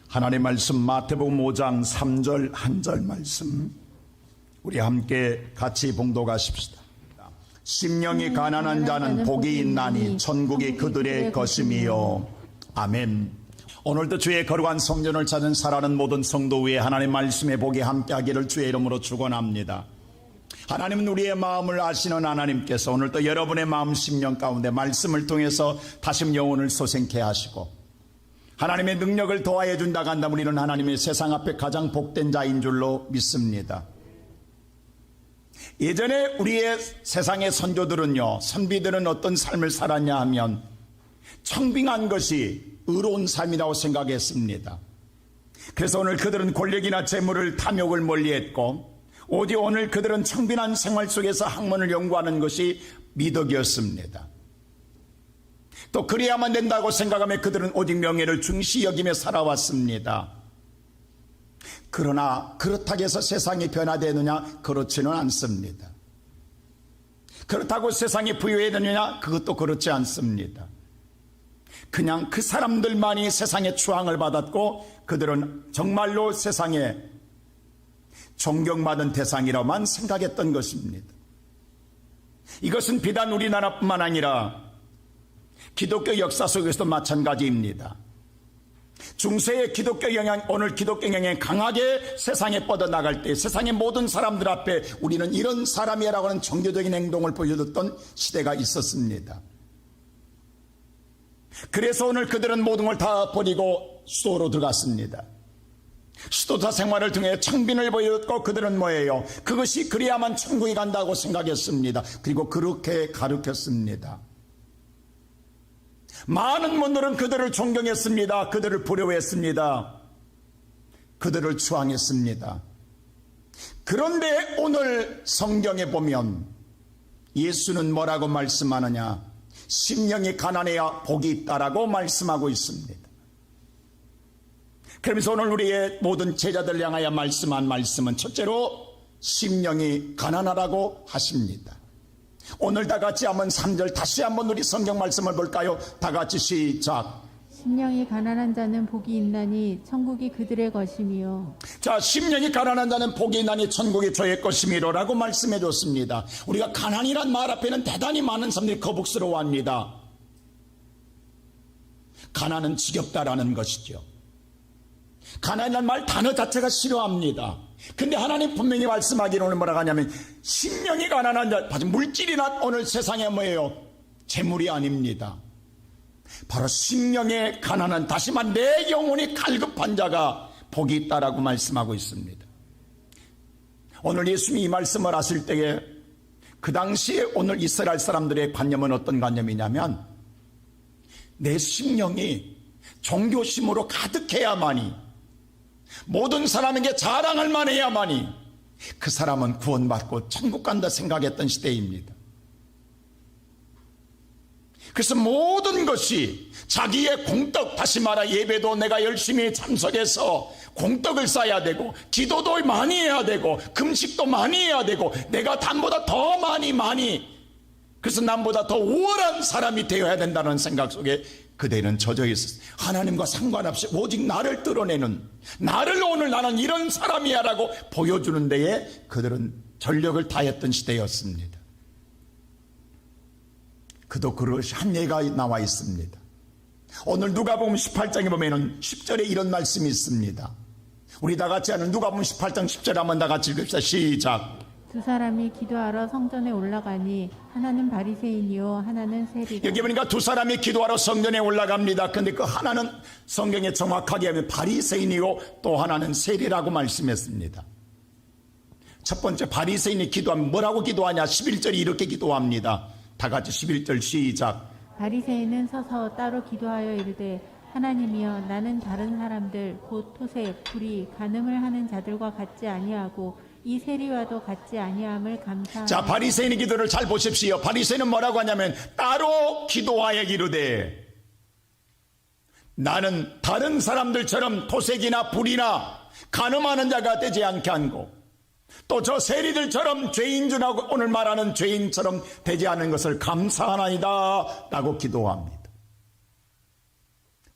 하나님 말씀 마태복음 5장 3절 한 절 말씀 우리 함께 같이 봉독하십시다. 심령이 가난한 자는 복이 있나니 천국이 그들의 것임이요. 아멘. 오늘도 주의 거룩한 성전을 찾은 살아가는 모든 성도 위에 하나님 말씀의 복이 함께하기를 주의 이름으로 축원합니다. 하나님은 우리의 마음을 아시는 하나님께서 오늘도 여러분의 마음 심령 가운데 말씀을 통해서 다시 영혼을 소생케 하시고 하나님의 능력을 더하여 준다고 한다면 우리는 하나님의 세상 앞에 가장 복된 자인 줄로 믿습니다. 예전에 우리의 세상의 선조들은요, 선비들은 어떤 삶을 살았냐 하면 청빙한 것이 의로운 삶이라고 생각했습니다. 그래서 오늘 그들은 권력이나 재물을 탐욕을 멀리했고 오직 오늘 그들은 청빈한 생활 속에서 학문을 연구하는 것이 미덕이었습니다. 또 그래야만 된다고 생각하며 그들은 오직 명예를 중시 여기며 살아왔습니다. 그러나 그렇다고 해서 세상이 변화되느냐? 그렇지는 않습니다. 그렇다고 세상이 부유해지느냐? 그것도 그렇지 않습니다. 그냥 그 사람들만이 세상의 추앙을 받았고 그들은 정말로 세상에 존경받은 대상이라고만 생각했던 것입니다. 이것은 비단 우리나라뿐만 아니라 기독교 역사 속에서도 마찬가지입니다. 중세의 기독교 영향, 오늘 기독교 영향이 강하게 세상에 뻗어나갈 때 세상의 모든 사람들 앞에 우리는 이런 사람이라고 하는 종교적인 행동을 보여줬던 시대가 있었습니다. 그래서 오늘 그들은 모든 걸 다 버리고 수도로 들어갔습니다. 수도사 생활을 통해 청빈을 보였고 그들은 뭐예요? 그것이 그래야만 천국에 간다고 생각했습니다. 그리고 그렇게 가르쳤습니다. 많은 분들은 그들을 존경했습니다. 그들을 부러워했습니다. 그들을 추앙했습니다. 그런데 오늘 성경에 보면 예수는 뭐라고 말씀하느냐? 심령이 가난해야 복이 있다라고 말씀하고 있습니다. 그러면서 오늘 우리의 모든 제자들 향하여 말씀한 말씀은 첫째로 심령이 가난하라고 하십니다. 오늘 다 같이 한번 3절 다시 한번 우리 성경 말씀을 볼까요? 다 같이 시작. 심령이 가난한 자는 복이 있나니 천국이 그들의 것이미요. 자, 심령이 가난한 자는 복이 있나니 천국이 저의 것이미로라고 말씀해 줬습니다. 우리가 가난이란 말 앞에는 대단히 많은 사람들이 거북스러워합니다. 가난은 지겹다라는 것이죠. 가난이라는 말 단어 자체가 싫어합니다. 근데 하나님 분명히 말씀하기를 오늘 뭐라고 하냐면 심령이 가난한 자, 물질이나 오늘 세상에 뭐예요? 재물이 아닙니다. 바로 심령의 가난한, 다시 말해 내 영혼이 갈급한 자가 복이 있다라고 말씀하고 있습니다. 오늘 예수님이 이 말씀을 하실 때에 그 당시에 오늘 이스라엘 사람들의 관념은 어떤 관념이냐면 내 심령이 종교심으로 가득해야만이 모든 사람에게 자랑할 만해야만이 그 사람은 구원받고 천국 간다 생각했던 시대입니다. 그래서 모든 것이 자기의 공덕, 다시 말해 예배도 내가 열심히 참석해서 공덕을 쌓아야 되고 기도도 많이 해야 되고 금식도 많이 해야 되고 내가 남보다 더 많이 그래서 남보다 더 우월한 사람이 되어야 된다는 생각 속에 그대는 젖어 있었어요. 하나님과 상관없이 오직 나를 드러내는, 나를 오늘 나는 이런 사람이야 라고 보여주는 데에 그들은 전력을 다했던 시대였습니다. 그도 그릇이 한 예가 나와 있습니다. 오늘 누가복음 18장에 보면은 10절에 이런 말씀이 있습니다. 우리 다 같이 하는 누가복음 18장 10절 한번 다 같이 읽읍시다. 시작. 두 사람이 기도하러 성전에 올라가니 하나는 바리새인이요 하나는 세리라. 여기 보니까 두 사람이 기도하러 성전에 올라갑니다. 근데 그 하나는 성경에 정확하게 하면 바리새인이요 또 하나는 세리라고 말씀했습니다. 첫 번째 바리새인이 기도하면 뭐라고 기도하냐? 11절이 이렇게 기도합니다. 다 같이 11절 시작. 바리새인은 서서 따로 기도하여 이르되 하나님이여 나는 다른 사람들 곧 토색, 불의, 간음을 하는 자들과 같지 아니하고 이 세리와도 같지 아니함을 감사하노라. 자, 바리새인의 기도를 잘 보십시오. 바리새인은 뭐라고 하냐면 따로 기도하여 이르되 나는 다른 사람들처럼 토색이나 불이나 간음하는 자가 되지 않게 하고 또 저 세리들처럼 죄인 줄 알고 오늘 말하는 죄인처럼 되지 않은 것을 감사하나이다 라고 기도합니다.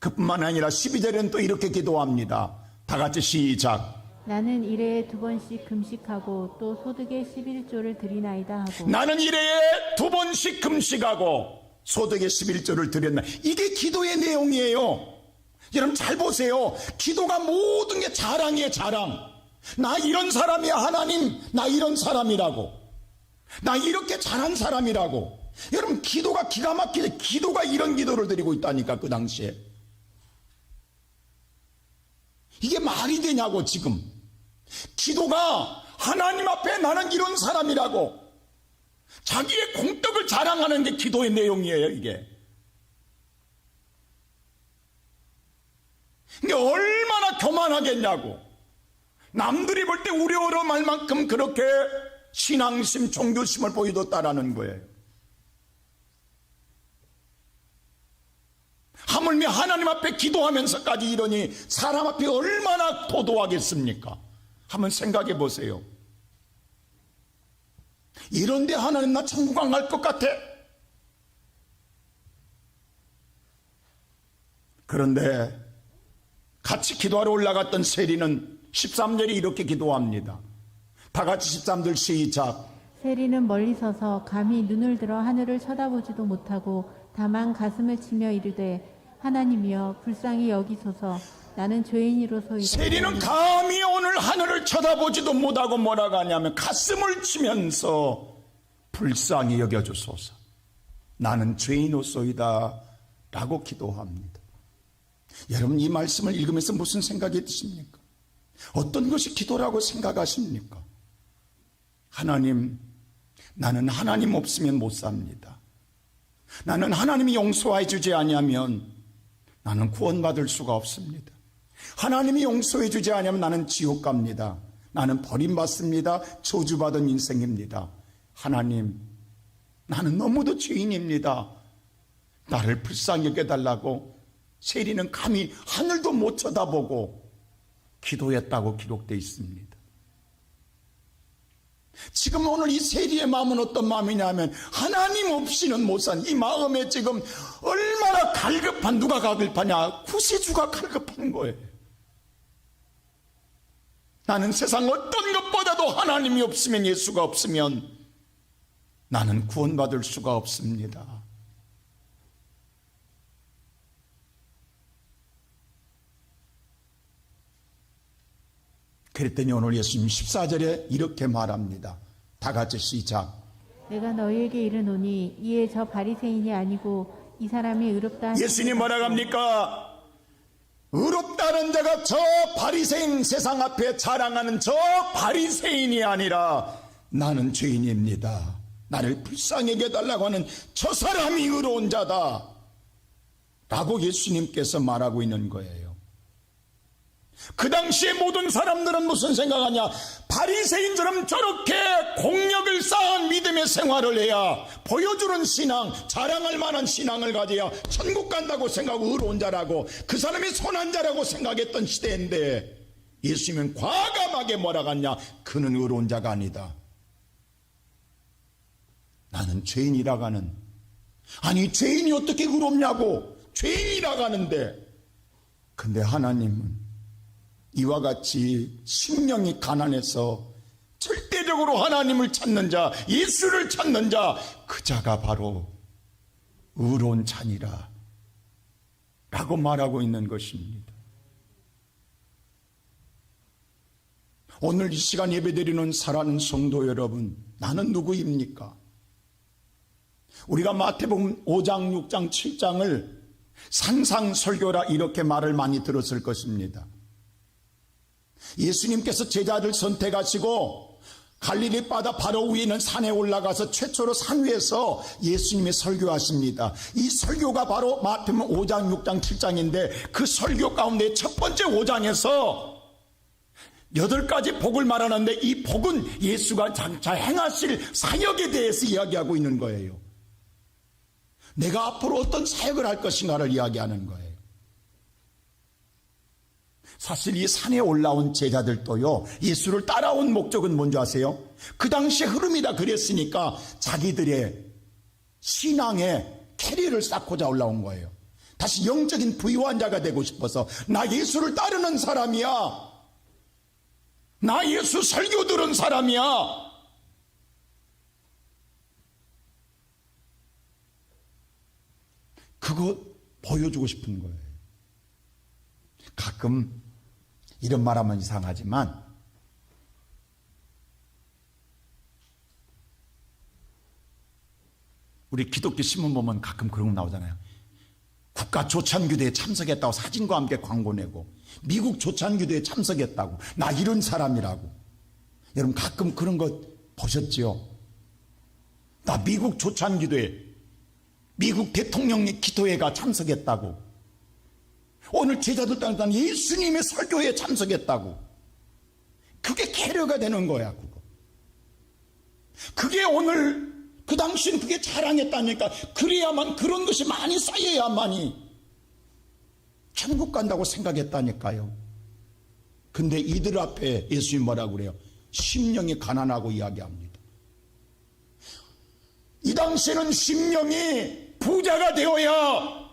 그뿐만 아니라 12절에는 또 이렇게 기도합니다. 다 같이 시작. 나는 일해에 2번씩 금식하고 또 소득의 11조를 드리나이다 하고 나는 일해에 2번씩 금식하고 소득의 11조를 드렸나. 이게 기도의 내용이에요. 여러분 잘 보세요. 기도가 모든 게 자랑이에요. 자랑. 나 이런 사람이야 하나님. 나 이런 사람이라고. 나 이렇게 잘한 사람이라고. 여러분 기도가 기가 막히게 기도가 이런 기도를 드리고 있다니까 그 당시에. 이게 말이 되냐고 지금. 기도가 하나님 앞에 나는 이런 사람이라고 자기의 공덕을 자랑하는 게 기도의 내용이에요. 이게 얼마나 교만하겠냐고. 남들이 볼 때 우려로 말 만큼 그렇게 신앙심 종교심을 보여줬다라는 거예요. 하물며 하나님 앞에 기도하면서까지 이러니 사람 앞에 얼마나 도도하겠습니까? 한번 생각해 보세요. 이런데 하나님 나 천국 안 갈 것 같아? 그런데 같이 기도하러 올라갔던 세리는 13절에 이렇게 기도합니다. 다 같이 13절 시작. 세리는 멀리 서서 감히 눈을 들어 하늘을 쳐다보지도 못하고 다만 가슴을 치며 이르되 하나님이여 불쌍히 여기소서 나는 죄인이로소이다. 세리는 감히 오늘 하늘을 쳐다보지도 못하고 뭐라고 하냐면 가슴을 치면서 불쌍히 여겨주소서 나는 죄인으로소이다 라고 기도합니다. 여러분 이 말씀을 읽으면서 무슨 생각이 드십니까? 어떤 것이 기도라고 생각하십니까? 하나님, 나는 하나님 없으면 못 삽니다. 나는 하나님이 용서해 주지 아니하면 나는 구원받을 수가 없습니다. 하나님이 용서해 주지 않으면 나는 지옥 갑니다. 나는 버림받습니다. 저주받은 인생입니다. 하나님, 나는 너무도 죄인입니다. 나를 불쌍히 여겨달라고 세리는 감히 하늘도 못 쳐다보고 기도했다고 기록되어 있습니다. 지금 오늘 이 세리의 마음은 어떤 마음이냐면 하나님 없이는 못 산 이 마음에 지금 얼마나 갈급한, 누가 갈급하냐? 구세주가 갈급한 거예요. 나는 세상 어떤 것보다도 하나님이 없으면, 예수가 없으면 나는 구원받을 수가 없습니다. 그랬더니 오늘 예수님 14절에 이렇게 말합니다. 다 같이 시작. 내가 너희에게 이르노니 이에 저 바리새인이 아니고 이 사람이 의롭다 하는 예수님 뭐라고 합니까? 의롭다는 자가 저 바리새인, 세상 앞에 자랑하는 저 바리새인이 아니라 나는 죄인입니다. 나를 불쌍히 여겨달라고 하는 저 사람이 의로운 자다 라고 예수님께서 말하고 있는 거예요. 그 당시에 모든 사람들은 무슨 생각하냐? 바리새인처럼 저렇게 공력을 쌓은 믿음의 생활을 해야, 보여주는 신앙, 자랑할 만한 신앙을 가져야 천국 간다고 생각하고 의로운 자라고, 그 사람이 선한 자라고 생각했던 시대인데 예수님은 과감하게 뭐라고 하냐? 그는 의로운 자가 아니다. 나는 죄인이라고 하는, 아니 죄인이 어떻게 의롭냐고, 죄인이라고 하는데, 근데 하나님은 이와 같이 심령이 가난해서 절대적으로 하나님을 찾는 자, 예수를 찾는 자, 그 자가 바로 의로운 자니라 라고 말하고 있는 것입니다. 오늘 이 시간 예배드리는 사랑하는 성도 여러분, 나는 누구입니까? 우리가 마태복음 5장, 6장, 7장을 산상설교라 이렇게 말을 많이 들었을 것입니다. 예수님께서 제자들 선택하시고 갈릴리 바다 바로 위에 있는 산에 올라가서 최초로 산 위에서 예수님이 설교하십니다. 이 설교가 바로 마태복음 5장, 6장, 7장인데 그 설교 가운데 첫 번째 5장에서 8가지 복을 말하는데 이 복은 예수가 장차 행하실 사역에 대해서 이야기하고 있는 거예요. 내가 앞으로 어떤 사역을 할 것인가를 이야기하는 거예요. 사실 이 산에 올라온 제자들도요, 예수를 따라온 목적은 뭔지 아세요? 그 당시에 흐름이 다 그랬으니까 자기들의 신앙의 캐리어를 쌓고자 올라온 거예요. 다시 영적인 부유한 자가 되고 싶어서 나 예수를 따르는 사람이야. 나 예수 설교 들은 사람이야. 그거 보여주고 싶은 거예요. 가끔 이런 말하면 이상하지만 우리 기독교 신문 보면 가끔 그런 거 나오잖아요. 국가 조찬교대에 참석했다고 사진과 함께 광고 내고 미국 조찬교대에 참석했다고 나 이런 사람이라고. 여러분 가끔 그런 거 보셨지요? 나 미국 조찬교대 미국 대통령의 기도회가 참석했다고. 오늘 제자들 따르던 예수님의 설교에 참석했다고. 그게 캐려가 되는 거야. 그게 오늘 그 당시는 그게 자랑했다니까. 그래야만 그런 것이 많이 쌓여야만이 천국 간다고 생각했다니까요. 근데 이들 앞에 예수님이 뭐라고 그래요? 심령이 가난하고 이야기합니다. 이 당시에는 심령이 부자가 되어야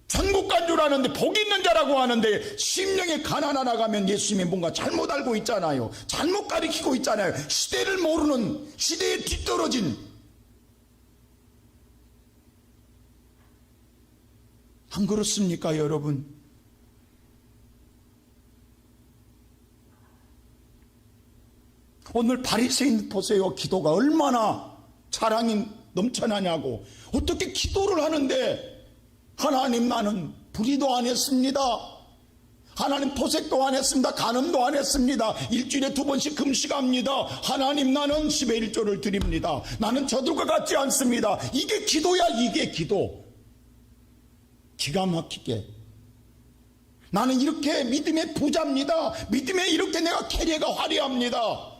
천국 간 줄 아는데 복 있는 자라고 하는데 심령이 가난하나 가면 예수님이 뭔가 잘못 알고 있잖아요. 잘못 가르치고 있잖아요. 시대를 모르는, 시대에 뒤떨어진. 안 그렇습니까 여러분? 오늘 바리새인 보세요. 기도가 얼마나 자랑이 넘쳐나냐고. 어떻게 기도를 하는데 하나님 나는 불의도 안 했습니다. 하나님 토색도 안 했습니다. 간음도 안 했습니다. 일주일에 2번씩 금식합니다. 하나님 나는 10의 1조를 드립니다. 나는 저들과 같지 않습니다. 이게 기도야. 이게 기도. 기가 막히게 나는 이렇게 믿음의 부자입니다. 믿음에 이렇게 내가 캐리어가 화려합니다.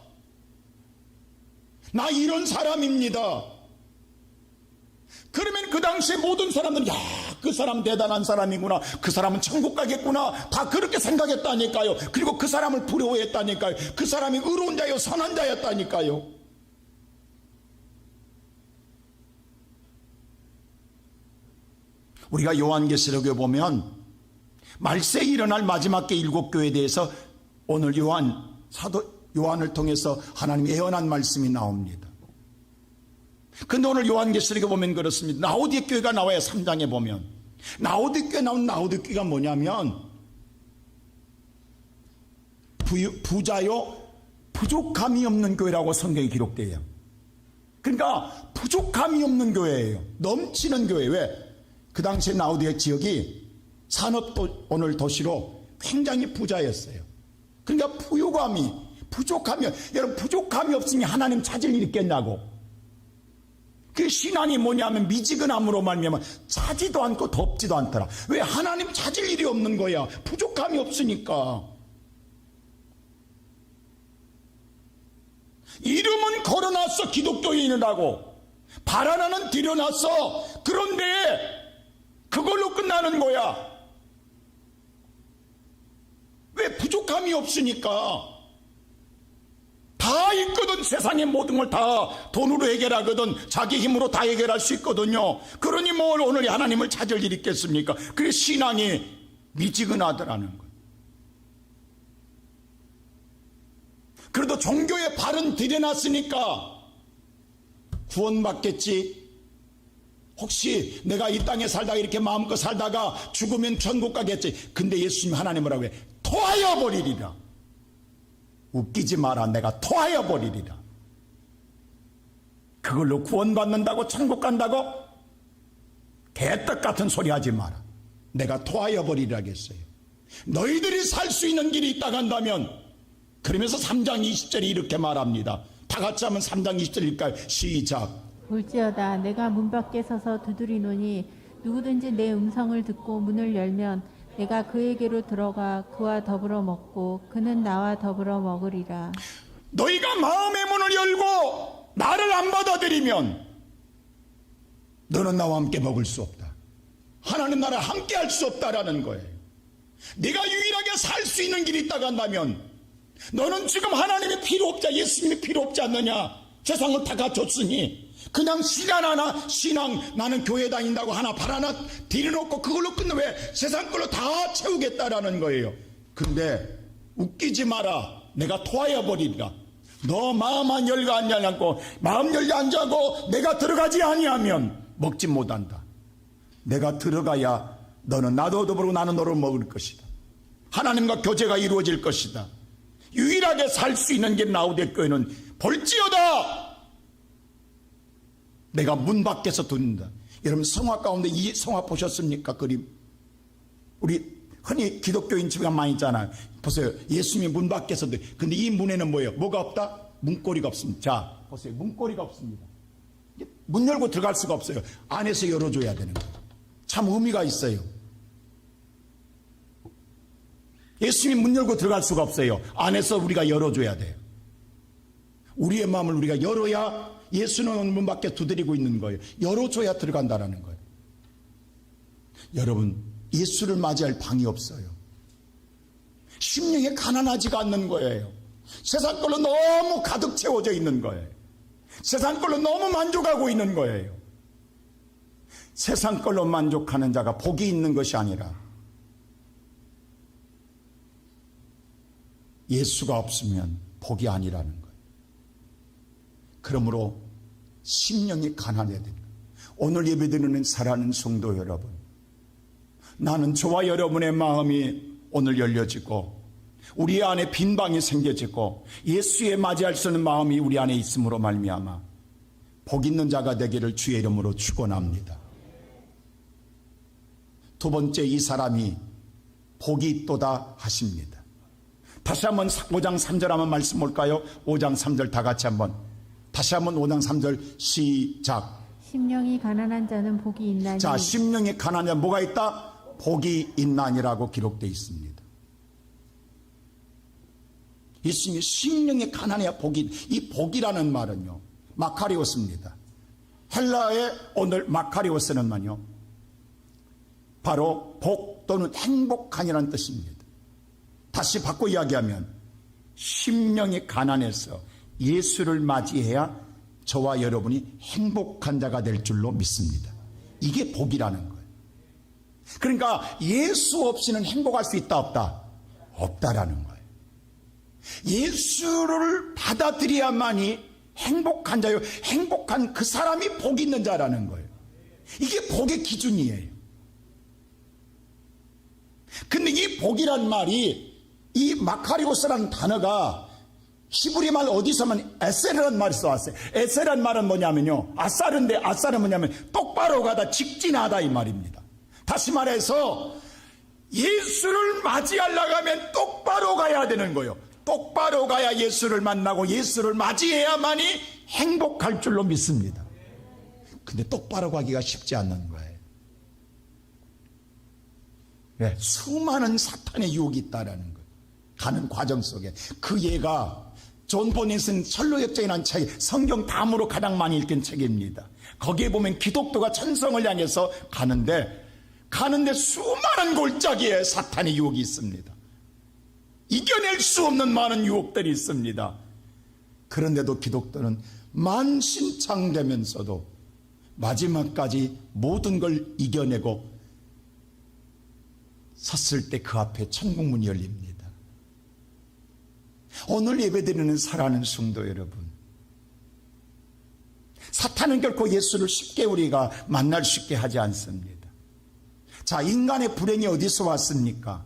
나 이런 사람입니다. 그러면 그 당시에 모든 사람들은 야, 그 사람 대단한 사람이구나. 그 사람은 천국 가겠구나. 다 그렇게 생각했다니까요. 그리고 그 사람을 부러워했다니까요. 그 사람이 의로운 자요 선한 자였다니까요. 우리가 요한계시록에 보면 말세에 일어날 마지막 게 7교회에 대해서 오늘 사도 요한을 통해서 하나님이 예언한 말씀이 나옵니다. 근데 오늘 요한계시록에 보면 그렇습니다. 라오디게 교회가 나와요. 3장에 보면 라오디게 교회 나온 라오디게 교회가 뭐냐면 부자요 부족함이 없는 교회라고 성경에 기록돼요. 그러니까 부족함이 없는 교회예요. 넘치는 교회. 왜? 그 당시에 라오디게 지역이 산업 오늘 도시로 굉장히 부자였어요. 그러니까 부족함이 여러분 부족함이 없으니 하나님 찾을 일 있겠냐고. 그 신앙이 뭐냐면 미지근함으로 말미암아 차지도 않고 덥지도 않더라. 왜? 하나님 찾을 일이 없는 거야. 부족함이 없으니까. 이름은 걸어놨어. 기독교인이라고. 발 하나는 들여놨어. 그런데 그걸로 끝나는 거야. 왜? 부족함이 없으니까. 다 있거든. 세상의 모든 걸 다 돈으로 해결하거든. 자기 힘으로 다 해결할 수 있거든요. 그러니 뭘 오늘 하나님을 찾을 일이 있겠습니까? 그래 신앙이 미지근하더라는 거예요. 그래도 종교의 발은 들여놨으니까 구원받겠지. 혹시 내가 이 땅에 살다가 이렇게 마음껏 살다가 죽으면 천국 가겠지. 근데 예수님 하나님 뭐라고 해? 토하여 버리리라. 웃기지 마라. 내가 토하여 버리리라. 그걸로 구원받는다고 천국 간다고? 개떡 같은 소리 하지 마라. 내가 토하여 버리리라 했어요. 너희들이 살 수 있는 길이 있다 간다면, 그러면서 3장 20절이 이렇게 말합니다. 다 같이 하면 3장 20절일까요? 시작. 볼지어다 내가 문 밖에 서서 두드리노니 누구든지 내 음성을 듣고 문을 열면 내가 그에게로 들어가 그와 더불어 먹고 그는 나와 더불어 먹으리라. 너희가 마음의 문을 열고 나를 안 받아들이면 너는 나와 함께 먹을 수 없다. 하나님 나라 함께 할 수 없다라는 거예요. 네가 유일하게 살 수 있는 길이 있다고 한다면 너는 지금 하나님이 필요 없지, 예수님이 필요 없지 않느냐? 세상을 다 갖췄으니 그냥 신앙 나는 교회 다닌다고 하나 발 하나 들여놓고 그걸로 끝내 왜 세상 걸로 다 채우겠다라는 거예요. 근데 웃기지 마라. 내가 토하여 버리리라. 너 마음만 열고 앉아놓고 마음 열고 앉아고 내가 들어가지 아니하면 먹지 못한다. 내가 들어가야 너는 나도 더불어 나는 너를 먹을 것이다. 하나님과 교제가 이루어질 것이다. 유일하게 살 수 있는 게 라오디게아는 볼지어다 내가 문 밖에서 듣는다. 여러분 성화 가운데 이 성화 보셨습니까? 그림. 우리 흔히 기독교인 집에 많이 있잖아요. 보세요. 예수님이 문 밖에서 근데 이 문에는 뭐예요? 뭐가 없다? 문고리가 없습니다. 자 보세요. 문고리가 없습니다. 문 열고 들어갈 수가 없어요. 안에서 열어줘야 되는 거예요. 참 의미가 있어요. 예수님이 문 열고 들어갈 수가 없어요. 안에서 우리가 열어줘야 돼요. 우리의 마음을 우리가 열어야 예수는 문 밖에 두드리고 있는 거예요. 열어줘야 들어간다라는 거예요. 여러분 예수를 맞이할 방이 없어요. 심령이 가난하지가 않는 거예요. 세상 걸로 너무 가득 채워져 있는 거예요. 세상 걸로 너무 만족하고 있는 거예요. 세상 걸로 만족하는 자가 복이 있는 것이 아니라 예수가 없으면 복이 아니라는 거예요. 그러므로 심령이 가난해야 됩니다. 오늘 예배드리는 사랑하는 성도 여러분, 나는 저와 여러분의 마음이 오늘 열려지고 우리 안에 빈 방이 생겨지고 예수에 맞이할 수 있는 마음이 우리 안에 있음으로 말미암아 복 있는 자가 되기를 주의 이름으로 축원합니다. 두 번째, 이 사람이 복이 있도다 하십니다. 다시 한번 5장 3절 한번 말씀 볼까요? 5장 3절 다 같이 한번. 다시 한번 5장 3절 시작. 심령이 가난한 자는 복이 있나니. 자, 심령이 가난한 자 뭐가 있다? 복이 있나니라고 기록되어 있습니다. 예수님이 심령이 가난해야 복이, 이 복이라는 말은요 마카리오스입니다. 헬라의 오늘 마카리오스는 말이요 바로 복 또는 행복한이라는 뜻입니다. 다시 바꿔 이야기하면 심령이 가난해서 예수를 맞이해야 저와 여러분이 행복한 자가 될 줄로 믿습니다. 이게 복이라는 거예요. 그러니까 예수 없이는 행복할 수 있다 없다? 없다라는 거예요. 예수를 받아들여야만이 행복한 자요, 행복한 그 사람이 복 있는 자라는 거예요. 이게 복의 기준이에요. 근데 이 복이란 말이, 이 마카리오스라는 단어가 히브리 말 어디서만 에세르란 말이 써왔어요. 에세르란 말은 뭐냐면요, 아사르인데 아사르는 뭐냐면 똑바로 가다, 직진하다 이 말입니다. 다시 말해서 예수를 맞이하려고 하면 똑바로 가야 되는 거예요. 똑바로 가야 예수를 만나고 예수를 맞이해야만이 행복할 줄로 믿습니다. 근데 똑바로 가기가 쉽지 않는 거예요. 네, 수많은 사탄의 유혹이 있다라는 거예요. 가는 과정 속에 그 예가 존 보닛은 철로역정이라는 책, 성경 다음으로 가장 많이 읽은 책입니다. 거기에 보면 기독교가 천성을 향해서 가는데 수많은 골짜기에 사탄의 유혹이 있습니다. 이겨낼 수 없는 많은 유혹들이 있습니다. 그런데도 기독교는 만신창되면서도 마지막까지 모든 걸 이겨내고 섰을 때 그 앞에 천국문이 열립니다. 오늘 예배드리는 사랑하는 성도 여러분, 사탄은 결코 예수를 쉽게 우리가 만날 수 있게 하지 않습니다. 자, 인간의 불행이 어디서 왔습니까?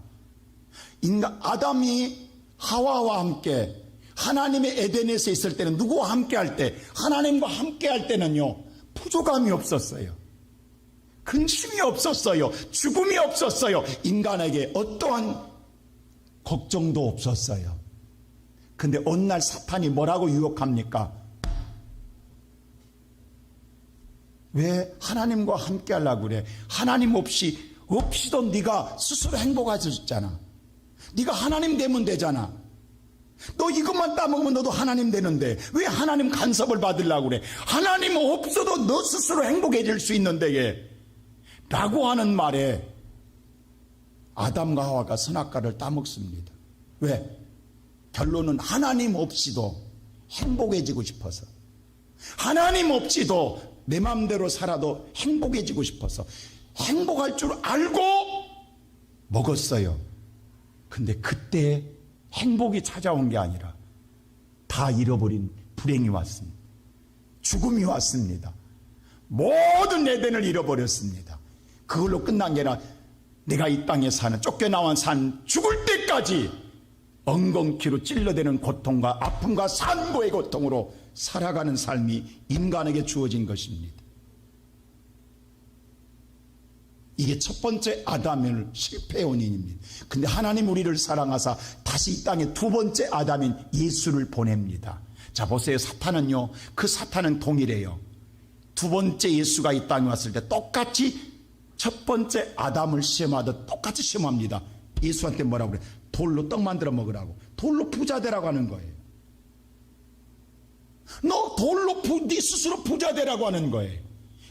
아담이 하와와 함께 하나님의 에덴에서 있을 때는 누구와 함께 할 때, 하나님과 함께 할 때는요 부족함이 없었어요. 근심이 없었어요. 죽음이 없었어요. 인간에게 어떠한 걱정도 없었어요. 근데 어느 날 사탄이 뭐라고 유혹합니까? 왜 하나님과 함께 하려고 그래? 하나님 없이도 네가 스스로 행복해졌잖아. 네가 하나님 되면 되잖아. 너 이것만 따먹으면 너도 하나님 되는데 왜 하나님 간섭을 받으려고 그래? 하나님 없어도 너 스스로 행복해질 수 있는데 라고 하는 말에 아담과 하와가 선악과를 따먹습니다. 왜? 결론은 하나님 없이도 행복해지고 싶어서. 하나님 없이도 내 마음대로 살아도 행복해지고 싶어서 행복할 줄 알고 먹었어요. 근데 그때 행복이 찾아온 게 아니라 다 잃어버린 불행이 왔습니다. 죽음이 왔습니다. 모든 에덴을 잃어버렸습니다. 그걸로 끝난 게 아니라 내가 이 땅에 사는, 쫓겨나와 산 죽을 때까지 엉겅퀴로 찔러대는 고통과 아픔과 산고의 고통으로 살아가는 삶이 인간에게 주어진 것입니다. 이게 첫 번째 아담의 실패의 원인입니다. 근데 하나님 우리를 사랑하사 다시 이 땅에 두 번째 아담인 예수를 보냅니다. 자, 보세요. 사탄은요, 그 사탄은 동일해요. 두 번째 예수가 이 땅에 왔을 때 똑같이 첫 번째 아담을 시험하듯 똑같이 시험합니다. 예수한테 뭐라고 그래? 돌로 떡 만들어 먹으라고. 돌로 부자 되라고 하는 거예요. 너 돌로 네 스스로 부자 되라고 하는 거예요.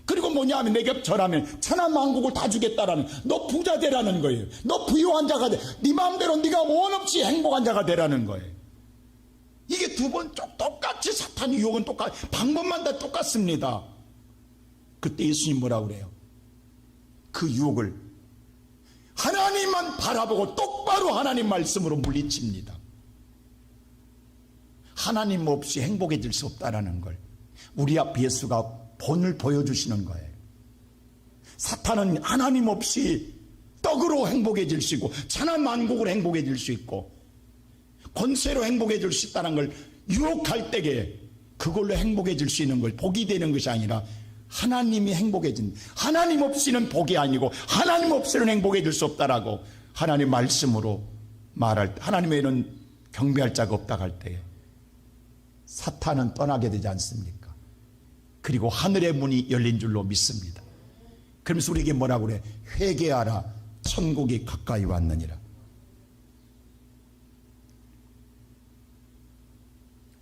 그리고 뭐냐 하면 내게 절하면 천하만국을 다 주겠다라는, 너 부자 되라는 거예요. 너 부유한 자가 돼. 네 마음대로 네가 원 없이 행복한 자가 되라는 거예요. 이게 두 번 똑같이 사탄 유혹은 방법만 다 똑같습니다. 그때 예수님 뭐라고 그래요? 그 유혹을 하나님만 바라보고 똑바로 하나님 말씀으로 물리칩니다. 하나님 없이 행복해질 수 없다라는 걸 우리 앞 예수가 본을 보여주시는 거예요. 사탄은 하나님 없이 떡으로 행복해질 수 있고 천하만국으로 행복해질 수 있고 권세로 행복해질 수 있다는 걸 유혹할 때에 그걸로 행복해질 수 있는 걸 복이 되는 것이 아니라 하나님이 행복해진, 하나님 없이는 복이 아니고 하나님 없이는 행복해질 수 없다라고 하나님 말씀으로 말할 때, 하나님 외에는 경배할 자가 없다 할 때에 사탄은 떠나게 되지 않습니까? 그리고 하늘의 문이 열린 줄로 믿습니다. 그러면서 우리에게 뭐라고 그래? 회개하라, 천국이 가까이 왔느니라.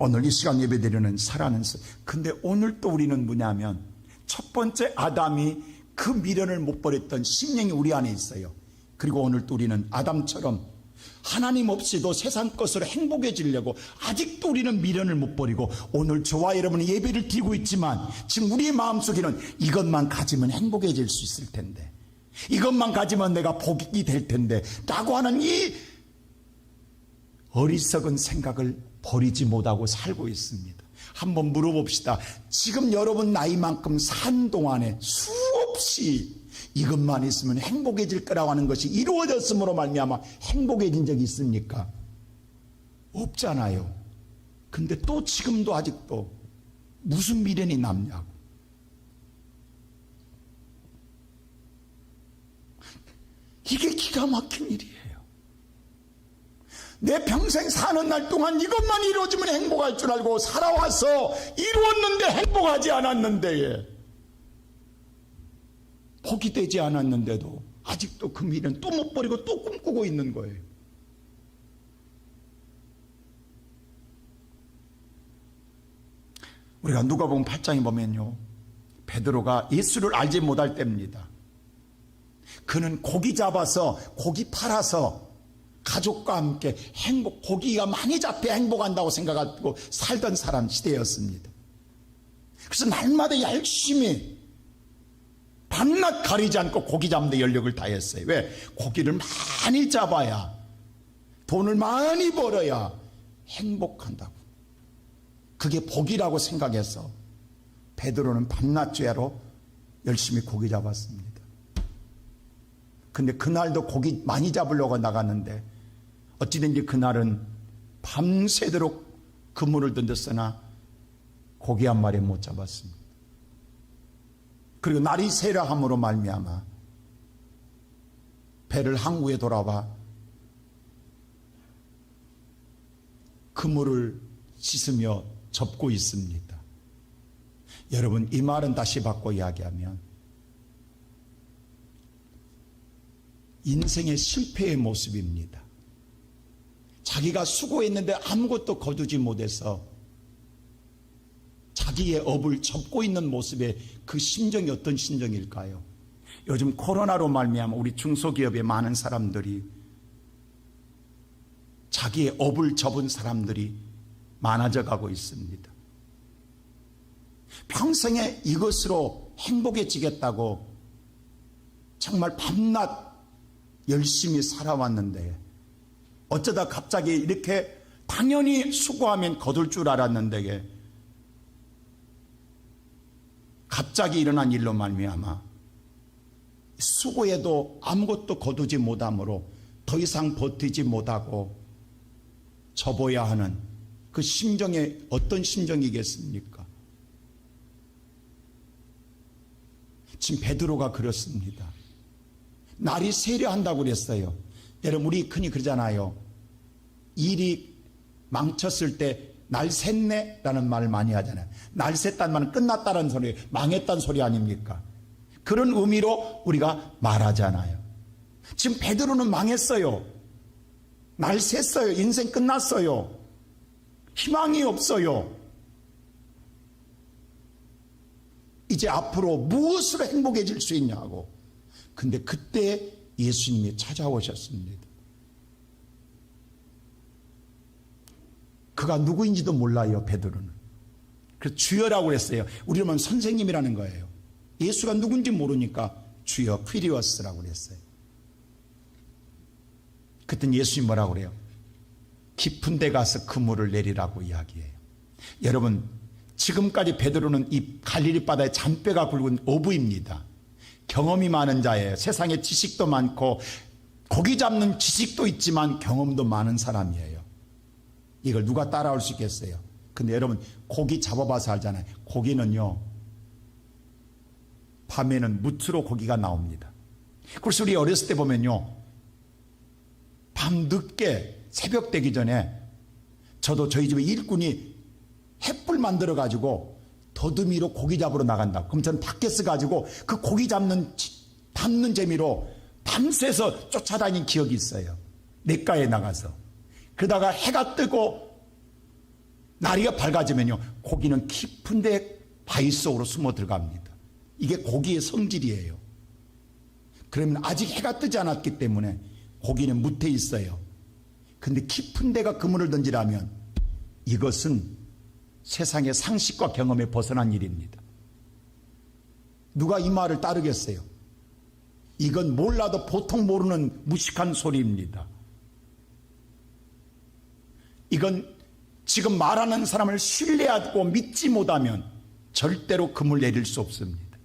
오늘 이 시간 예배드리는 살아는, 근데 오늘 또 우리는 뭐냐면 첫 번째 아담이 그 미련을 못 버렸던 심령이 우리 안에 있어요. 그리고 오늘 또 우리는 아담처럼 하나님 없이도 세상 것으로 행복해지려고 아직도 우리는 미련을 못 버리고 오늘 저와 여러분이 예배를 드리고 있지만 지금 우리의 마음속에는 이것만 가지면 행복해질 수 있을 텐데, 이것만 가지면 내가 복이 될 텐데 라고 하는 이 어리석은 생각을 버리지 못하고 살고 있습니다. 한번 물어봅시다. 지금 여러분 나이만큼 산 동안에 수없이 이것만 있으면 행복해질 거라고 하는 것이 이루어졌음으로 말미암아 행복해진 적이 있습니까? 없잖아요. 근데 또 지금도 아직도 무슨 미련이 남냐고. 이게 기가 막힌 일이에요. 내 평생 사는 날 동안 이것만 이루어지면 행복할 줄 알고 살아와서 이루었는데 행복하지 않았는데, 복이 되지 않았는데도 아직도 그 미련 또 못 버리고 또 꿈꾸고 있는 거예요. 우리가 누가복음 8장에 보면요, 베드로가 예수를 알지 못할 때입니다. 그는 고기 잡아서 고기 팔아서 가족과 함께 고기가 많이 잡혀 행복한다고 생각하고 살던 사람 시대였습니다. 그래서 날마다 열심히 밤낮 가리지 않고 고기 잡는 데 연력을 다했어요. 왜? 고기를 많이 잡아야, 돈을 많이 벌어야 행복한다고. 그게 복이라고 생각해서 베드로는 밤낮 죄로 열심히 고기 잡았습니다. 근데 그날도 고기 많이 잡으려고 나갔는데 어찌든지 그날은 밤새도록 그물을 던졌으나 고기 한 마리 못 잡았습니다. 그리고 날이 새라함으로 말미암아 배를 항구에 돌아와 그물을 씻으며 접고 있습니다. 여러분, 이 말은 다시 바꿔 이야기하면 인생의 실패의 모습입니다. 자기가 수고했는데 아무것도 거두지 못해서 자기의 업을 접고 있는 모습의 그 심정이 어떤 심정일까요? 요즘 코로나로 말미암아 우리 중소기업의 많은 사람들이, 자기의 업을 접은 사람들이 많아져 가고 있습니다. 평생에 이것으로 행복해지겠다고 정말 밤낮 열심히 살아왔는데 어쩌다 갑자기 이렇게 당연히 수고하면 거둘 줄 알았는데 갑자기 일어난 일로 말미암아 수고해도 아무것도 거두지 못함으로 더 이상 버티지 못하고 접어야 하는 그 심정이 어떤 심정이겠습니까? 지금 베드로가 그렇습니다. 날이 세려한다고 그랬어요. 여러분 우리 흔히 그러잖아요. 일이 망쳤을 때 날 샜네 라는 말을 많이 하잖아요. 날 샜다는 말은 끝났다는 소리, 망했다는 소리 아닙니까? 그런 의미로 우리가 말하잖아요. 지금 베드로는 망했어요. 날 샜어요. 인생 끝났어요. 희망이 없어요. 이제 앞으로 무엇으로 행복해질 수 있냐고. 근데 그때 예수님이 찾아오셨습니다. 그가 누구인지도 몰라요, 베드로는. 그래서 주여라고 그랬어요. 우리는 선생님이라는 거예요. 예수가 누군지 모르니까 주여 퀴리오스라고 그랬어요. 그땐 예수님이 뭐라고 그래요? 깊은 데 가서 그물을 내리라고 이야기해요. 여러분 지금까지 베드로는 이 갈릴리 바다에 잔뼈가 굵은 어부입니다. 경험이 많은 자예요. 세상에 지식도 많고 고기 잡는 지식도 있지만 경험도 많은 사람이에요. 이걸 누가 따라올 수 있겠어요? 근데 여러분 고기 잡아봐서 알잖아요. 고기는요 밤에는 무트로 고기가 나옵니다. 그래서 우리 어렸을 때 보면요 밤 늦게 새벽 되기 전에 저도 저희 집에 일꾼이 햇불 만들어 가지고 더듬이로 고기 잡으러 나간다. 그럼 저는 밖에서 가지고 그 고기 담는 재미로 밤새서 쫓아다닌 기억이 있어요. 냇가에 나가서. 그러다가 해가 뜨고 날이가 밝아지면요 고기는 깊은 데 바위 속으로 숨어 들어갑니다. 이게 고기의 성질이에요. 그러면 아직 해가 뜨지 않았기 때문에 고기는 무태 있어요. 근데 깊은 데가 그물을 던지라면 이것은 세상의 상식과 경험에 벗어난 일입니다. 누가 이 말을 따르겠어요? 이건 몰라도 보통 모르는 무식한 소리입니다. 이건 지금 말하는 사람을 신뢰하고 믿지 못하면 절대로 그물 내릴 수 없습니다.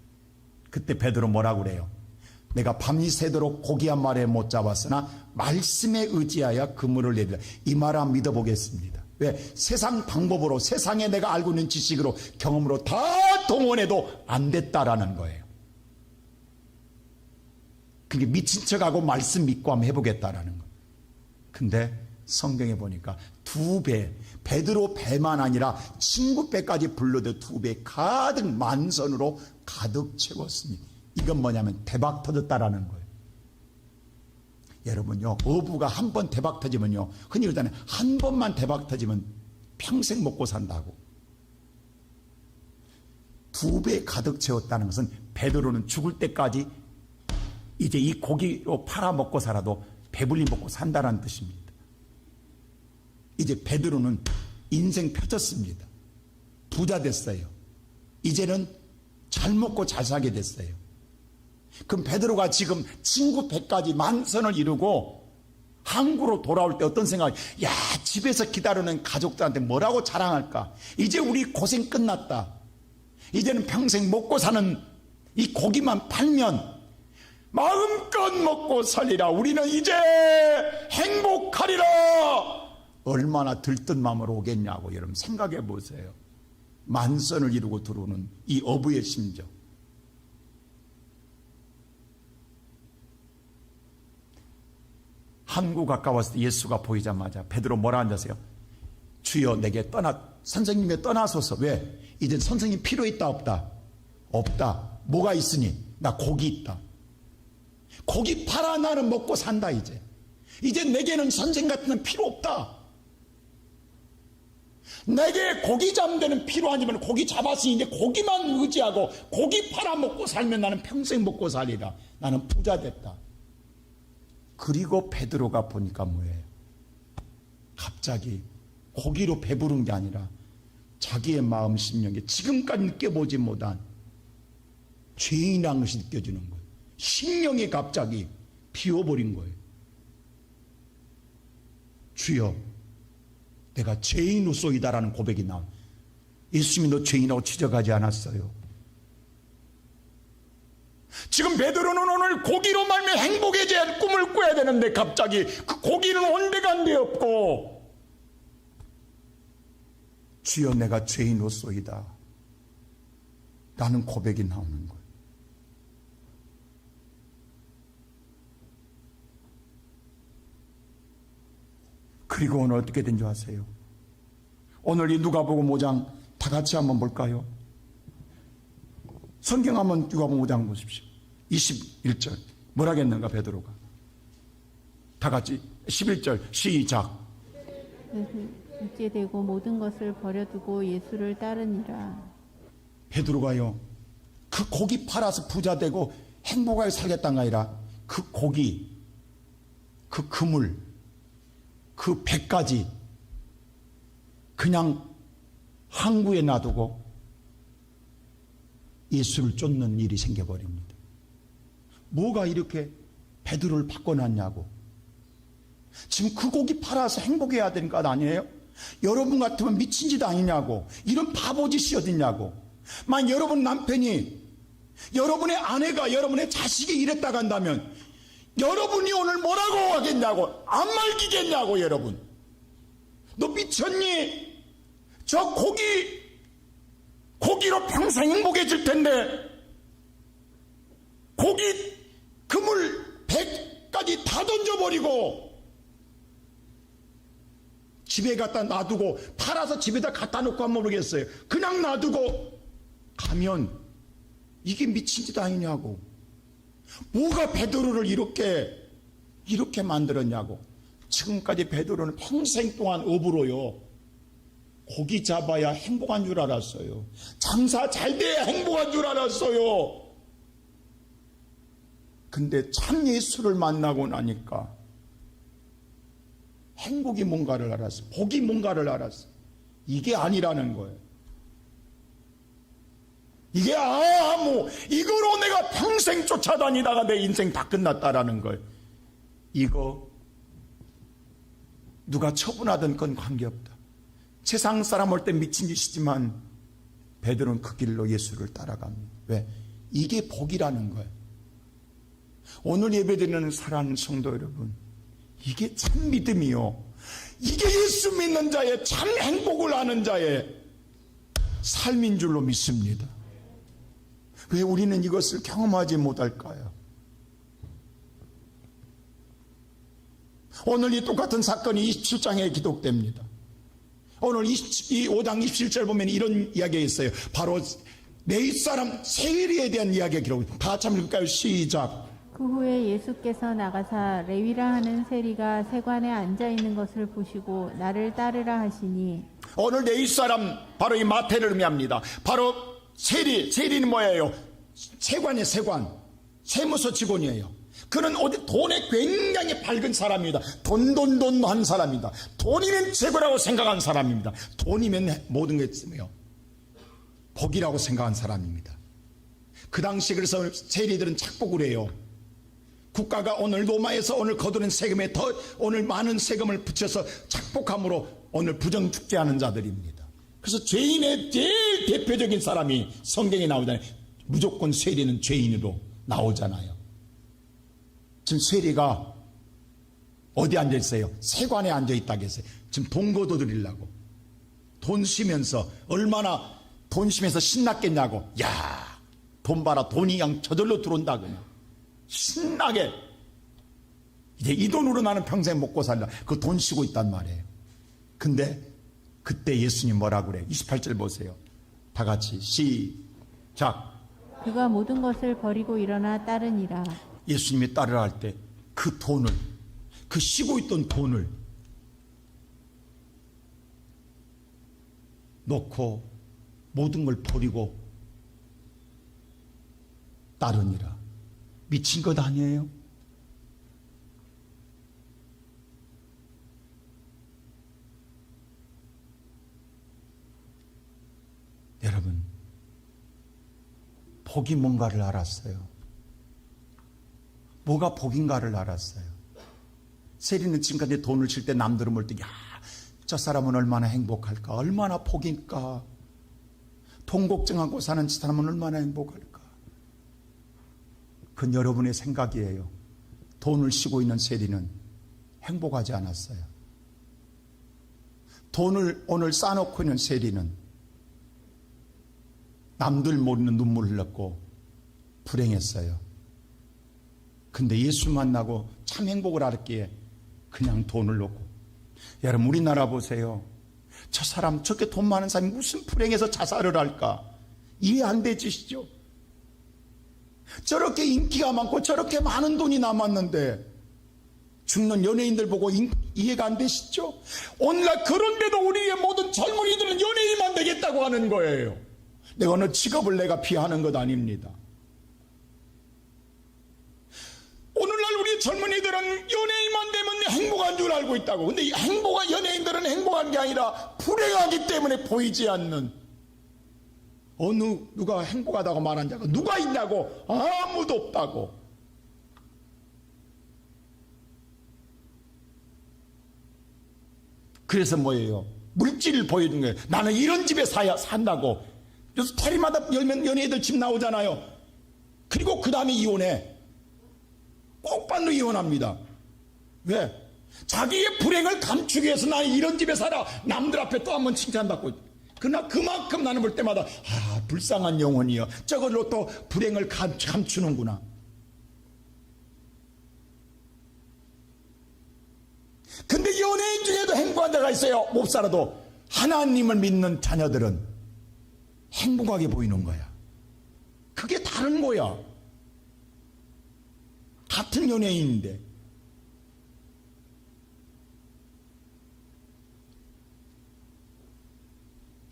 그때 베드로 뭐라고 그래요? 내가 밤이 새도록 고기 한 마리 못 잡았으나 말씀에 의지하여 그물을 내리라. 이 말 한번 믿어보겠습니다. 왜? 세상 방법으로 세상에 내가 알고 있는 지식으로 경험으로 다 동원해도 안 됐다라는 거예요. 그게 미친 척하고 말씀 믿고 한번 해보겠다라는 거. 근데 성경에 보니까 2배, 베드로 배만 아니라 친구 배까지 불러도 2배 가득 만선으로 가득 채웠습니다. 이건 뭐냐면 대박 터졌다라는 거예요. 여러분요, 어부가 한 번 대박 터지면요, 흔히 그러잖아요. 한 번만 대박 터지면 평생 먹고 산다고. 2배 가득 채웠다는 것은 베드로는 죽을 때까지 이제 이 고기로 팔아 먹고 살아도 배불리 먹고 산다는 뜻입니다. 이제 베드로는 인생 펴졌습니다. 부자 됐어요. 이제는 잘 먹고 잘 살게 됐어요. 그럼 베드로가 지금 친구 100까지 만선을 이루고 한국으로 돌아올 때 어떤 생각이, 야, 집에서 기다리는 가족들한테 뭐라고 자랑할까? 이제 우리 고생 끝났다. 이제는 평생 먹고 사는 이 고기만 팔면 마음껏 먹고 살리라. 우리는 이제 행복하리라. 얼마나 들뜬 마음으로 오겠냐고 여러분 생각해 보세요. 만선을 이루고 들어오는 이 어부의 심정. 한국 가까웠을 때 예수가 보이자마자 베드로 뭐라 앉았어요? 주여 내게 선생님에 떠나소서. 왜? 이젠 선생님 필요 있다 없다? 없다. 뭐가 있으니? 나 고기 있다. 고기 팔아 나는 먹고 산다. 이제 내게는 선생 같은 건 필요 없다. 내게 고기 잡는 데는 필요하지만 고기 잡았으니 이제 고기만 의지하고 고기 팔아 먹고 살면 나는 평생 먹고 살리라. 나는 부자 됐다. 그리고 베드로가 보니까 뭐예요? 갑자기 고기로 배부른 게 아니라 자기의 마음 심령에 지금까지 느껴보지 못한 죄인이라는 것이 느껴지는 거예요. 심령이 갑자기 비워버린 거예요. 주여, 내가 죄인으로소이다라는 고백이 나온. 예수님이 너 죄인이라고 지적하지 않았어요. 지금 베드로는 오늘 고기로 말미암아 행복에 대한 꿈을 꿔야 되는데 갑자기 그 고기는 온데간데 없고, 주여 내가 죄인으로소이다 라는 고백이 나오는 거예요. 그리고 오늘 어떻게 된 줄 아세요? 오늘 이 누가복음 5장 다 같이 한번 볼까요? 성경 한번 누가복음 5장 보십시오. 21절 뭐라 했는가 베드로가? 다 같이 11절 시작. 이제 되고 모든 것을 버려두고 예수를 따르니라. 베드로가요, 그 고기 팔아서 부자 되고 행복하게 살겠다는 게 아니라 그 고기, 그 그물, 그 배까지 그냥 항구에 놔두고 예수를 쫓는 일이 생겨버립니다. 뭐가 이렇게 베드로를 바꿔놨냐고. 지금 그 고기 팔아서 행복해야 되는 것 아니에요? 여러분 같으면 미친 짓 아니냐고. 이런 바보짓이 어딨냐고. 만약 여러분 남편이, 여러분의 아내가, 여러분의 자식이 이랬다고 한다면 여러분이 오늘 뭐라고 하겠냐고. 안 말기겠냐고. 여러분, 너 미쳤니? 저 고기로 평생 행복해질 텐데 고기 그물 100까지 다 던져버리고 집에 갖다 놔두고, 팔아서 집에다 갖다 놓고 하면 모르겠어요. 그냥 놔두고 가면 이게 미친 짓 아니냐고. 뭐가 베드로를 이렇게 만들었냐고. 지금까지 베드로는 평생 동안 업으로요, 고기 잡아야 행복한 줄 알았어요. 장사 잘 돼야 행복한 줄 알았어요. 근데 참 예수를 만나고 나니까 행복이 뭔가를 알았어. 복이 뭔가를 알았어. 이게 아니라는 거예요. 이게 이거로 내가 평생 쫓아다니다가 내 인생 다 끝났다라는 거예요. 이거 누가 처분하든 그건 관계없다. 세상 사람 올 때 미친 짓이지만 베드로는 그 길로 예수를 따라갑니다. 왜? 이게 복이라는 거예요. 오늘 예배드리는 사랑하는 성도 여러분, 이게 참 믿음이요, 이게 예수 믿는 자의 참 행복을 아는 자의 삶인 줄로 믿습니다. 왜 우리는 이것을 경험하지 못할까요? 오늘 이 똑같은 사건이 27장에 기록됩니다. 오늘 이 5장 27절 보면 이런 이야기가 있어요. 바로 네 사람 세리에 대한 이야기가 기록됩니다. 다 같이 한번 읽을까요? 시작. 그 후에 예수께서 나가사 레위라 하는 세리가 세관에 앉아 있는 것을 보시고 나를 따르라 하시니. 오늘 네 사람 바로 이 마태를 의미합니다. 바로 세리는 뭐예요? 세관의 세관, 세무서 직원이에요. 그는 어디 돈에 굉장히 밝은 사람입니다. 돈 한 사람입니다. 돈이면 최고라고 생각한 사람입니다. 돈이면 모든 게 있으며 복이라고 생각한 사람입니다. 그 당시 그래서 세리들은 착복을 해요. 국가가 오늘 로마에서 오늘 거두는 세금에 더 오늘 많은 세금을 붙여서 착복함으로 오늘 부정축제하는 자들입니다. 그래서 죄인의 제일 대표적인 사람이 성경에 나오잖아요. 무조건 세리는 죄인으로 나오잖아요. 지금 세리가 어디 앉아 있어요? 세관에 앉아 있다고 했어요. 지금 돈 거둬들이려고. 돈 쉬면서 얼마나 돈 쉬면서 신났겠냐고. 야, 돈 봐라, 돈이 그냥 저절로 들어온다 그냥. 신나게 이제 이 돈으로 나는 평생 먹고 살라. 그 돈 쉬고 있단 말이에요. 근데 그때 예수님 뭐라고 그래? 28절 보세요. 다 같이 시작. 그가 모든 것을 버리고 일어나 따르니라. 예수님이 따르라 할 때 그 돈을, 그 쉬고 있던 돈을 놓고 모든 걸 버리고 따르니라. 미친 것 아니에요? 여러분, 복이 뭔가를 알았어요. 뭐가 복인가를 알았어요. 세리는 지금까지 돈을 칠 때 남들은 볼 때, 야, 저 사람은 얼마나 행복할까, 얼마나 복일까, 돈 걱정하고 사는 사람은 얼마나 행복할까. 그건 여러분의 생각이에요. 돈을 쉬고 있는 세리는 행복하지 않았어요. 돈을 오늘 쌓아놓고 있는 세리는 남들 모르는 눈물 흘렸고 불행했어요. 근데 예수 만나고 참 행복을 알았기에 그냥 돈을 놓고. 여러분, 우리나라 보세요. 저 사람, 저렇게 돈 많은 사람이 무슨 불행해서 자살을 할까? 이해 안 되시죠? 저렇게 인기가 많고 저렇게 많은 돈이 남았는데 죽는 연예인들 보고 이해가 안 되시죠? 오늘날 그런데도 우리의 모든 젊은이들은 연예인만 되겠다고 하는 거예요. 내가 어느 직업을 내가 비하하는 것 아닙니다. 오늘날 우리 젊은이들은 연예인만 되면 행복한 줄 알고 있다고. 근데 이 행복한, 연예인들은 행복한 게 아니라 불행하기 때문에 보이지 않는, 누가 행복하다고 말한 자가 누가 있냐고. 아무도 없다고. 그래서 뭐예요? 물질을 보여준 거예요. 나는 이런 집에 산다고. 그래서 파리마다 열면 연예인들 집 나오잖아요. 그리고 그 다음에 이혼해. 꼭반로 이혼합니다. 왜? 자기의 불행을 감추기 위해서 나는 이런 집에 살아. 남들 앞에 또 한번 칭찬받고. 그러나 그만큼 나는 볼 때마다, 불쌍한 영혼이여. 저걸로 또 불행을 감추는구나. 근데 연예인 중에도 행복한 자가 있어요. 못 살아도. 하나님을 믿는 자녀들은 행복하게 보이는 거야. 그게 다른 거야. 같은 연예인인데.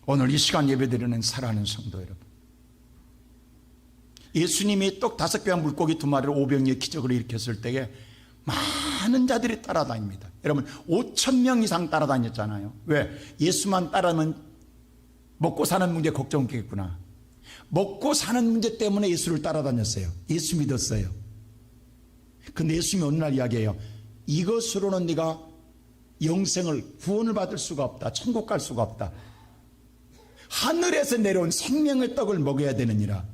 오늘 이 시간 예배드리는 사랑하는 성도 여러분, 예수님이 떡 5개와 물고기 2마리를 5병의 기적을 일으켰을 때에 많은 자들이 따라다닙니다. 여러분, 5,000명 이상 따라다녔잖아요. 왜? 예수만 따르면 먹고 사는 문제 걱정 없겠구나. 먹고 사는 문제 때문에 예수를 따라다녔어요. 예수 믿었어요. 근데 예수님이 어느 날 이야기해요. 이것으로는 네가 영생을, 구원을 받을 수가 없다. 천국 갈 수가 없다. 하늘에서 내려온 생명의 떡을 먹어야 되느니라.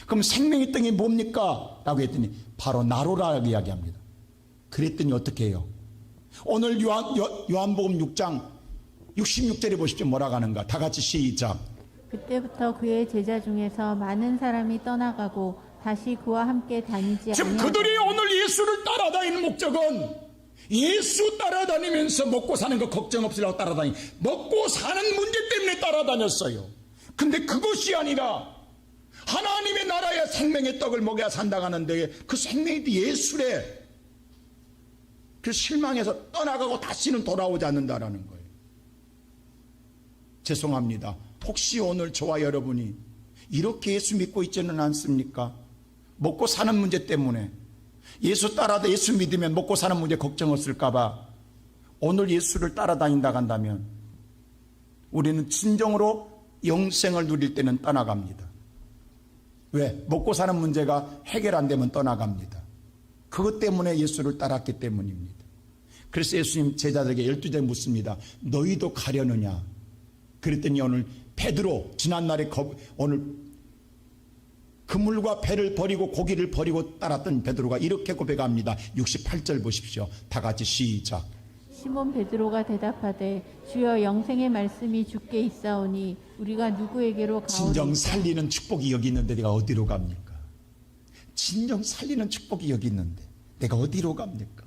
그럼 생명의 떡이 뭡니까? 라고 했더니 바로 나로라고 이야기합니다. 그랬더니 어떻게 해요? 오늘 요한복음 6장 66절에 보십시오. 뭐라고 하는가? 다 같이 시작. 그때부터 그의 제자 중에서 많은 사람이 떠나가고 다시 그와 함께 다니지 지금 아니하고. 그들이 오늘 예수를 따라다니는 목적은 예수 따라다니면서 먹고 사는 거 걱정 없으려고 먹고 사는 문제 때문에 따라다녔어요. 근데 그것이 아니라 하나님의 나라의 생명의 떡을 먹여야 산다고 하는데 그 생명이 예수래. 그 실망해서 떠나가고 다시는 돌아오지 않는다라는 거예요. 죄송합니다. 혹시 오늘 저와 여러분이 이렇게 예수 믿고 있지는 않습니까? 먹고 사는 문제 때문에 예수 따라다 예수 믿으면 먹고 사는 문제 걱정 없을까봐 오늘 예수를 따라다닌다 한다면 우리는 진정으로 영생을 누릴 때는 떠나갑니다. 왜? 먹고 사는 문제가 해결 안 되면 떠나갑니다. 그것 때문에 예수를 따랐기 때문입니다. 그래서 예수님 제자들에게 12절 묻습니다. 너희도 가려느냐? 그랬더니 오늘 베드로, 지난날에 오늘 그물과 배를 버리고 고기를 버리고 따랐던 베드로가 이렇게 고백합니다. 68절 보십시오. 다 같이 시작. 시몬 베드로가 대답하되 주여 영생의 말씀이 주께 있사오니 우리가 누구에게로 가오리까? 진정 살리는 축복이 여기 있는데 내가 어디로 갑니까? 진정 살리는 축복이 여기 있는데 내가 어디로 갑니까?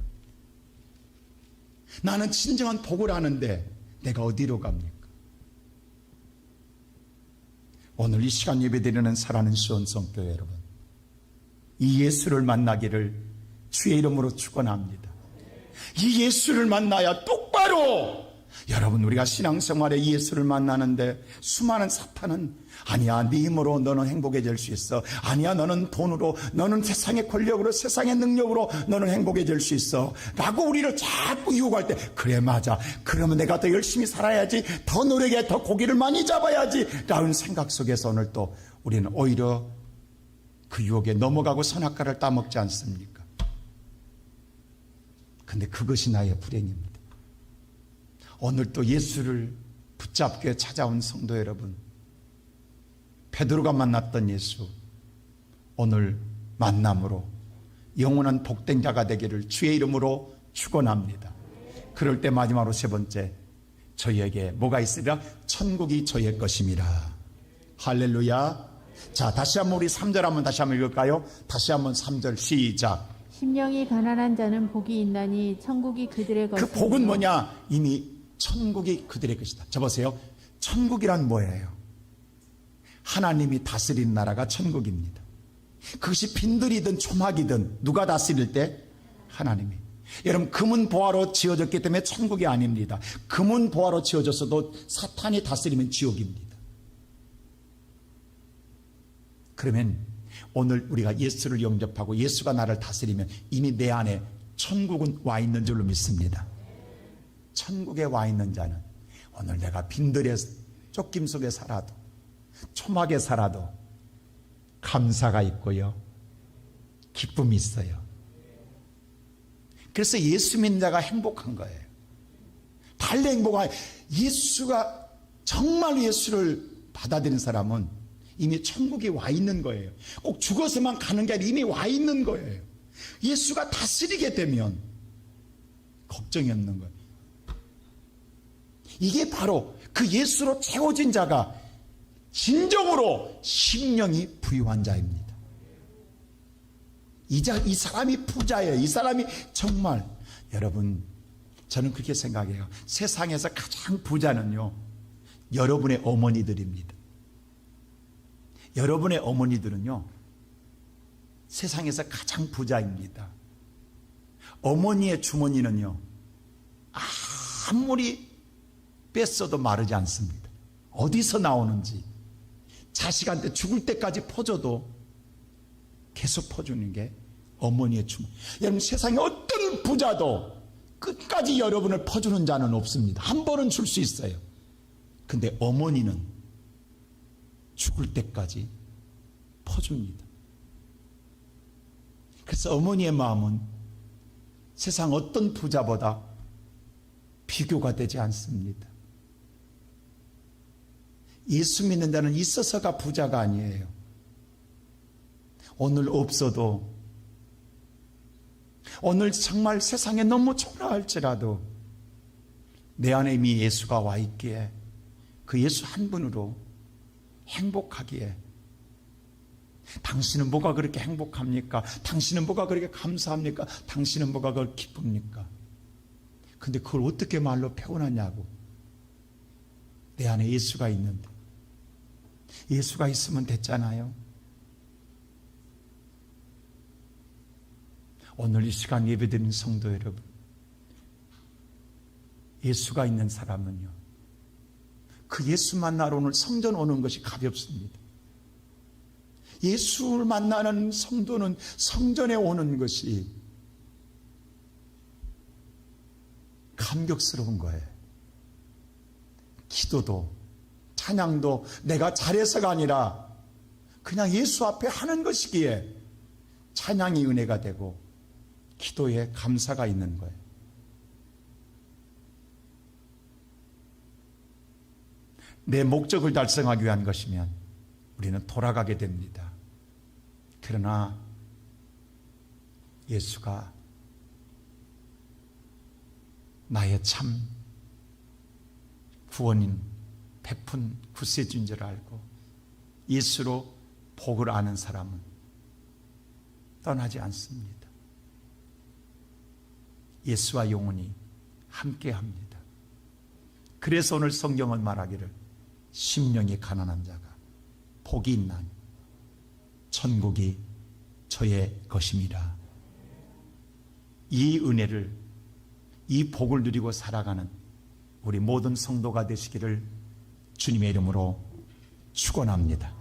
나는 진정한 복을 아는데 내가 어디로 갑니까? 오늘 이 시간 예배드리는 사랑하는 시온성교회 여러분, 이 예수를 만나기를 주의 이름으로 축원합니다. 이 예수를 만나야 똑바로 여러분, 우리가 신앙생활에 예수를 만나는데 수많은 사탄은 아니야, 네 힘으로 너는 행복해질 수 있어. 아니야, 너는 돈으로, 너는 세상의 권력으로, 세상의 능력으로 너는 행복해질 수 있어 라고 우리를 자꾸 유혹할 때, 그래 맞아, 그러면 내가 더 열심히 살아야지, 더 노력해, 더 고기를 많이 잡아야지 라는 생각 속에서 오늘 또 우리는 오히려 그 유혹에 넘어가고 선악과를 따먹지 않습니까? 근데 그것이 나의 불행입니다. 오늘 또 예수를 붙잡게 찾아온 성도 여러분, 베드로가 만났던 예수, 오늘 만남으로 영원한 복된 자가 되기를 주의 이름으로 축원합니다. 그럴 때 마지막으로 세 번째, 저희에게 뭐가 있으리라? 천국이 저희의 것임이라. 할렐루야. 자, 다시 한번 우리 3절 한번 다시 한번 읽을까요? 다시 한번 3절 시작. 심령이 가난한 자는 복이 있나니 천국이 그들의 그 것이며. 복은 뭐냐? 이미 천국이 그들의 것이다. 저 보세요. 천국이란 뭐예요? 하나님이 다스리는 나라가 천국입니다. 그것이 빈들이든 초막이든 누가 다스릴 때? 하나님이. 여러분, 금은 보화로 지어졌기 때문에 천국이 아닙니다. 금은 보화로 지어졌어도 사탄이 다스리면 지옥입니다. 그러면 오늘 우리가 예수를 영접하고 예수가 나를 다스리면 이미 내 안에 천국은 와 있는 줄로 믿습니다. 천국에 와 있는 자는 오늘 내가 빈들의 쫓김 속에 살아도, 초막에 살아도 감사가 있고요, 기쁨이 있어요. 그래서 예수 믿는 자가 행복한 거예요. 달리 행복한, 예수가 정말 예수를 받아들인 사람은 이미 천국에 와 있는 거예요. 꼭 죽어서만 가는 게 아니라 이미 와 있는 거예요. 예수가 다스리게 되면 걱정이 없는 거예요. 이게 바로 그 예수로 채워진 자가 진정으로 심령이 부유한 자입니다. 이 사람이 부자예요. 이 사람이 정말, 여러분, 저는 그렇게 생각해요. 세상에서 가장 부자는요, 여러분의 어머니들입니다. 여러분의 어머니들은요, 세상에서 가장 부자입니다. 어머니의 주머니는요, 아무리 뺐어도 마르지 않습니다. 어디서 나오는지, 자식한테 죽을 때까지 퍼줘도 계속 퍼주는 게 어머니의 주머니. 여러분, 세상에 어떤 부자도 끝까지 여러분을 퍼주는 자는 없습니다. 한 번은 줄 수 있어요. 근데 어머니는 죽을 때까지 퍼줍니다. 그래서 어머니의 마음은 세상 어떤 부자보다 비교가 되지 않습니다. 예수 믿는 자는 있어서가 부자가 아니에요. 오늘 없어도, 오늘 정말 세상에 너무 초라할지라도 내 안에 이미 예수가 와 있기에 그 예수 한 분으로 행복하기에, 당신은 뭐가 그렇게 행복합니까? 당신은 뭐가 그렇게 감사합니까? 당신은 뭐가 그렇게 기쁩니까? 근데 그걸 어떻게 말로 표현하냐고. 내 안에 예수가 있는데, 예수가 있으면 됐잖아요. 오늘 이 시간 예배드리는 성도 여러분, 예수가 있는 사람은요, 그 예수 만나러 오늘 성전 오는 것이 가볍습니다. 예수를 만나는 성도는 성전에 오는 것이 감격스러운 거예요. 기도도 찬양도 내가 잘해서가 아니라 그냥 예수 앞에 하는 것이기에 찬양이 은혜가 되고 기도에 감사가 있는 거예요. 내 목적을 달성하기 위한 것이면 우리는 돌아가게 됩니다. 그러나 예수가 나의 참 구원인 베푼 구세주인 줄 알고 예수로 복을 아는 사람은 떠나지 않습니다. 예수와 영원히 함께합니다. 그래서 오늘 성경은 말하기를 심령이 가난한 자가 복이 있나니 천국이 저의 것임이라. 이 은혜를, 이 복을 누리고 살아가는 우리 모든 성도가 되시기를 주님의 이름으로 축원합니다.